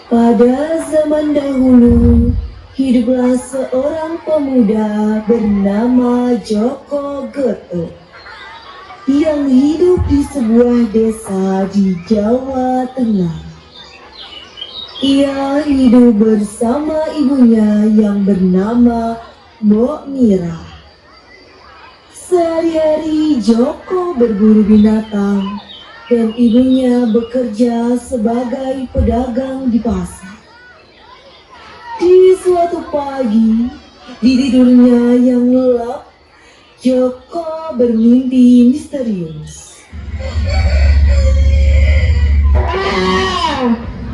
Pada zaman dahulu, hiduplah seorang pemuda bernama Joko Goto yang hidup di sebuah desa di Jawa Tengah. Ia hidup bersama ibunya yang bernama Mbok Mira. Sehari-hari Joko berburu binatang dan ibunya bekerja sebagai pedagang di pasar. Di suatu pagi, di tidurnya yang lelap, Joko bermimpi misterius.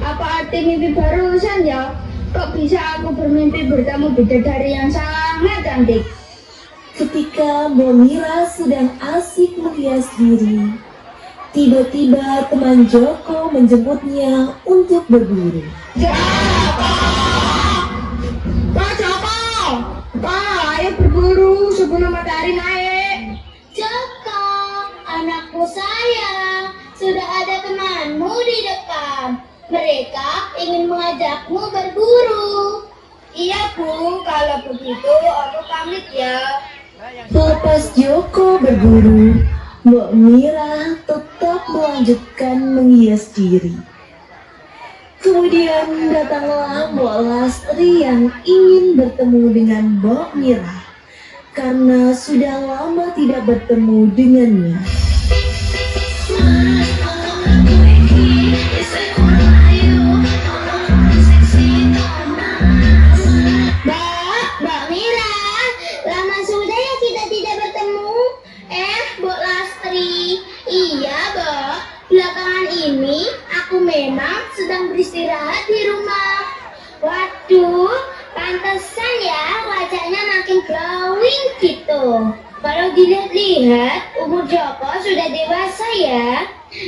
Apa arti mimpi barusan ya? Kok bisa aku bermimpi bertemu bidadari yang sangat cantik? Ketika Mbok Mira sedang asik menghias diri, tiba-tiba teman Joko menjemputnya untuk berburu. Joko! Pak Joko! Pak, ayo berburu sebelum matahari naik. Joko, anakku sayang, sudah ada temanmu di depan. Mereka ingin mengajakmu berburu. Iya Bu, kalau begitu aku pamit ya. Lepas Joko berburu, Mbok Mira tetap melanjutkan menghias diri. Kemudian datanglah Mbok Lastri yang ingin bertemu dengan Mbok Mira karena sudah lama tidak bertemu dengannya. Mbak Mira, lama sudah ya kita tidak bertemu. Mbok Lastri. Iya, Mbak. Belakangan ini aku memang sedang beristirahat di rumah. Waduh, pantesan ya wajahnya makin glowing gitu. Kalau dilihat-lihat, umur Joko sudah dewasa ya.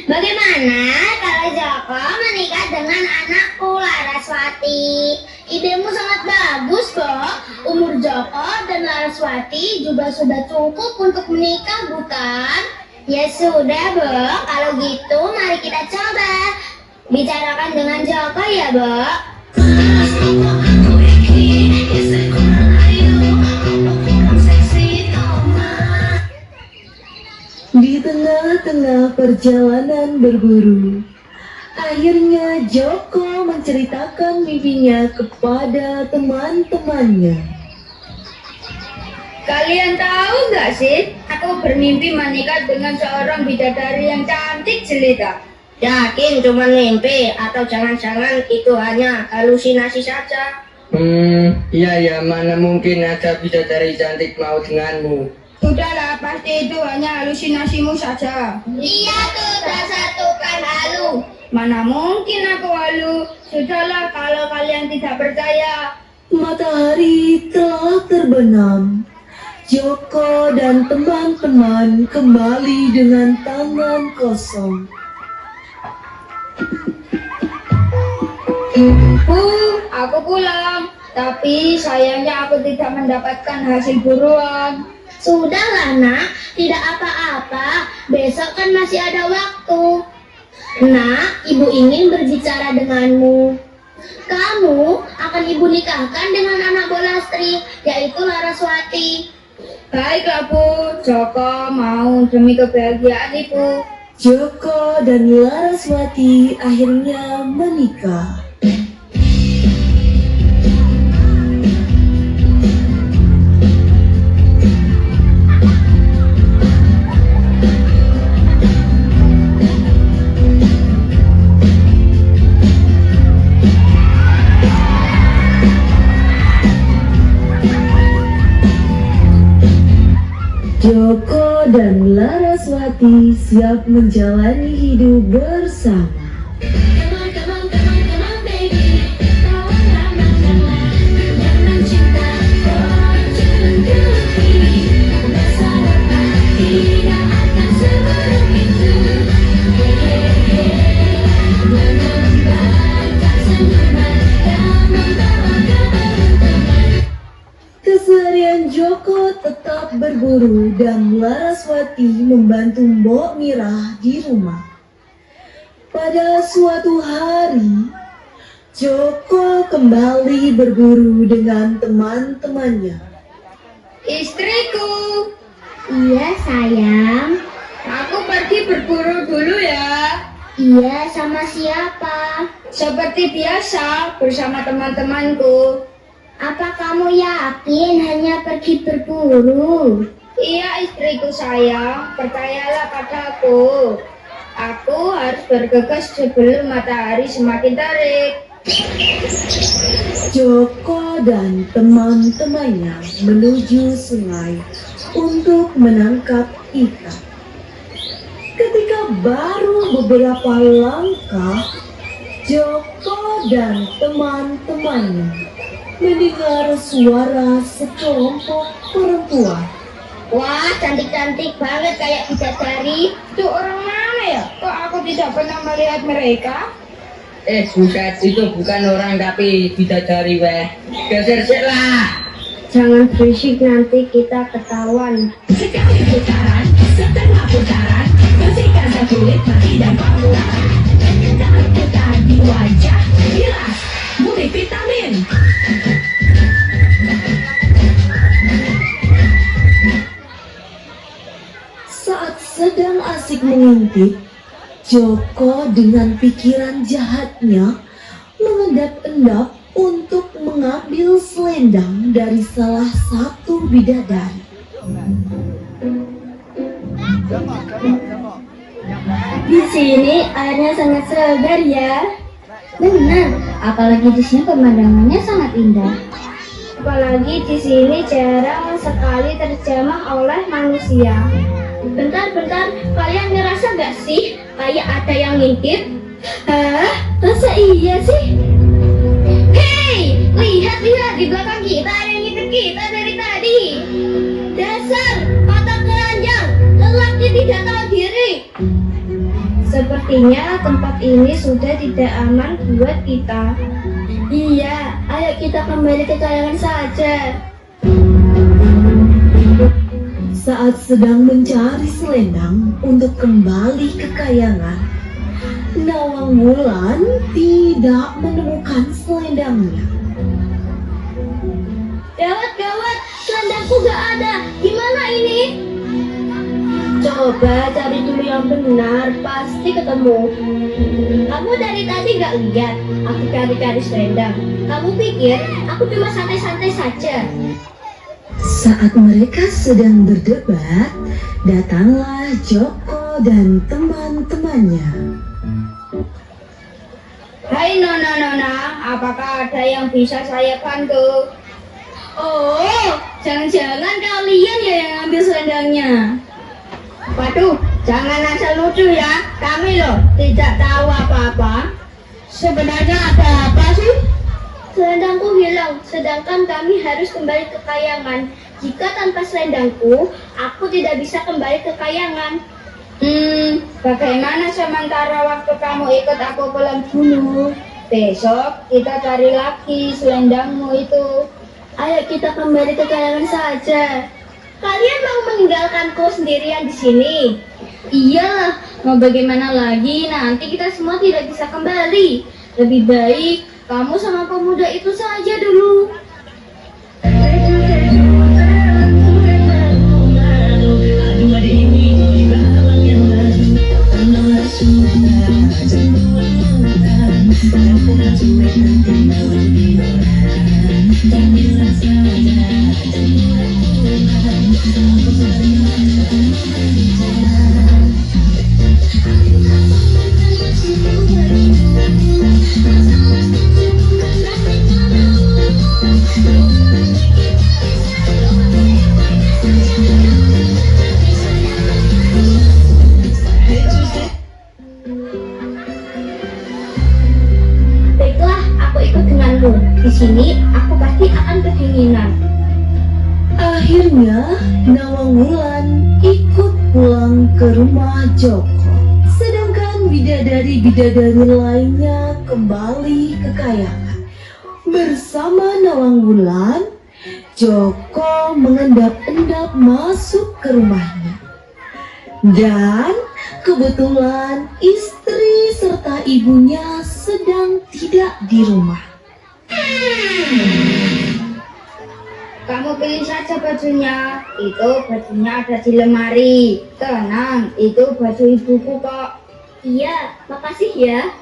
Bagaimana kalau Joko menikah dengan anakku Laraswati? Idemu sangat bagus kok. Umur Joko dan Laraswati juga sudah cukup untuk menikah, bukan? Ya sudah, Bo. Kalau gitu mari kita coba bicarakan dengan Joko ya, Bo. Di tengah-tengah perjalanan berburu, akhirnya Joko menceritakan mimpinya kepada teman-temannya. Kalian tahu nggak sih, aku bermimpi menikah dengan seorang bidadari yang cantik jelita. Yakin cuma mimpi atau jangan-jangan itu hanya halusinasi saja? Iya, mana mungkin ada bidadari cantik mau denganmu. Sudahlah, pasti itu hanya halusinasimu saja. Iya tuh, tak satukan halu. Mana mungkin aku halu? Sudahlah, kalau kalian tidak percaya. Matahari telah terbenam. Joko dan teman-teman kembali dengan tangan kosong. Bu, aku pulang. Tapi sayangnya aku tidak mendapatkan hasil buruan. Sudahlah nak, tidak apa-apa. Besok kan masih ada waktu. Nak, ibu ingin berbicara denganmu. Kamu akan ibu nikahkan dengan anak Mbok Lastri, yaitu Laraswati. Baiklah Bu, Joko mau demi kebahagiaan Ibu. Joko dan Laraswati akhirnya menikah. Joko dan Laraswati siap menjalani hidup bersama. Keseharian Joko tetap berburu dan Laraswati membantu Mbok Mira di rumah. Pada suatu hari, Joko kembali berburu dengan teman-temannya. Istriku, Iya sayang. aku pergi berburu dulu ya. Iya, sama siapa? Seperti biasa bersama teman-temanku. Apa kamu yakin hanya pergi berburu? Iya istriku sayang, percayalah padaku. Aku harus bergegas sebelum matahari semakin terik. Joko dan teman-temannya menuju sungai untuk menangkap ikan. Ketika baru beberapa langkah, Joko dan teman-temannya mendengar suara sekelompok perempuan. Wah, cantik-cantik banget kayak bidadari. Itu orang mana ya? Kok aku tidak pernah melihat mereka? Bukan, itu bukan orang tapi bidadari weh. Geser sik lah. Jangan berisik nanti kita ketahuan. Sekali putaran, setelah putaran, bersihkan satu kulit mati dan pengeluaran. Tak putar di wajah, bilas, multivitamin. Saat sedang asik mengintip, Joko dengan pikiran jahatnya mengendap-endap untuk mengambil selendang dari salah satu bidadari. Di sini airnya sangat segar ya. Benar, apalagi di sini pemandangannya sangat indah. Apalagi di sini jarang sekali terjamah oleh manusia. Bentar, kalian ngerasa gak sih kayak ada yang ngintip? Hah? Masa iya sih? Hei, lihat di belakang kita ada yang ngintip kita dari tadi. Dasar otak keranjang, lelaki tidak tahu diri. Sepertinya tempat ini sudah tidak aman buat kita. Iya, ayo kita kembali ke kayangan saja. Saat sedang mencari selendang untuk kembali ke kayangan, Nawang Wulan tidak menemukan selendangnya. Gawat, selendangku gak ada. Gimana ini? Coba cari dulu yang benar, pasti ketemu. Kamu dari tadi gak lihat aku cari-cari selendang. Kamu pikir aku cuma santai-santai saja? Saat mereka sedang berdebat, datanglah Joko dan teman-temannya. Hai Nona, apakah ada yang bisa saya bantu? Oh, jangan-jangan kalian ya yang ambil selendangnya. Waduh, jangan asal lucu ya. Kami loh tidak tahu apa-apa. Sebenarnya ada apa sih? Selendangku hilang, sedangkan kami harus kembali ke kayangan. Jika tanpa selendangku, aku tidak bisa kembali ke kayangan. Bagaimana sementara waktu kamu ikut aku pulang dulu? Besok kita cari lagi selendangmu itu. Ayo kita kembali ke kayangan saja. Kalian mau meninggalkanku sendirian di sini? Iyalah, mau bagaimana lagi? Nanti kita semua tidak bisa kembali. Lebih baik kamu sama pemuda itu saja dulu. Baiklah, aku ikut denganmu. Di sini aku pasti akan kedinginan. Akhirnya, Nawang Wulan ikut pulang ke rumah Joko. Sedangkan bidadari-bidadari lainnya kembali ke kayangan. Bersama Nawang Wulan, Joko mengendap-endap masuk ke rumahnya. Dan Kebetulan istri serta ibunya sedang tidak di rumah. Kamu pilih saja bajunya. Itu bajunya ada di lemari. Tenang, itu baju ibuku kok. Iya, makasih ya.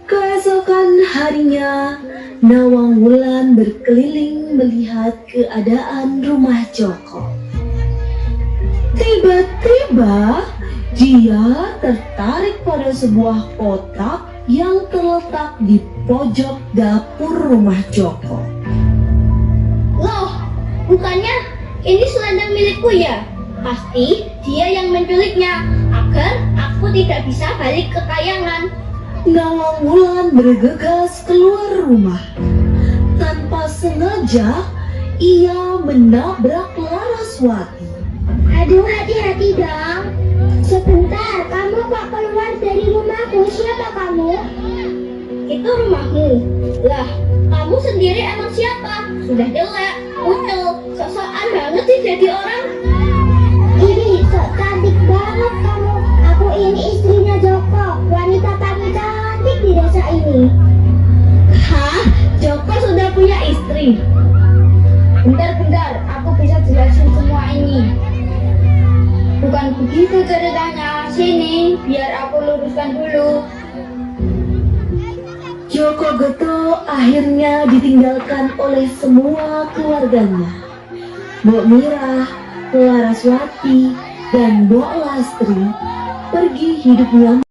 Keesokan harinya, Nawang Wulan berkeliling melihat keadaan rumah Joko. Tiba-tiba, dia tertarik pada sebuah kotak yang terletak di pojok dapur rumah Joko. Loh, bukannya ini selendang milikku ya? Pasti dia yang menculiknya agar aku tidak bisa balik ke kayangan. Nawang Wulan bergegas keluar rumah. Tanpa sengaja, ia menabrak Laraswati. Aduh, hati-hati dong. Sebentar, kamu kok keluar dari rumahku? Siapa kamu? Itu rumahmu. Lah, kamu sendiri emang siapa? Sudah jelek, kucel, sok-sokan banget sih jadi orang. Ih, sok cantik banget kamu. Aku ini istrinya Joko, wanita paling cantik di desa ini. Hah? Joko sudah punya istri? Bentar, aku bisa jelasin semua ini. Bukan begitu ceritanya. Sini, biar aku luruskan dulu. Joko Geto akhirnya ditinggalkan oleh semua keluarganya. Mbok Mirah, Laraswati, dan Mbok Lastri pergi hidupnya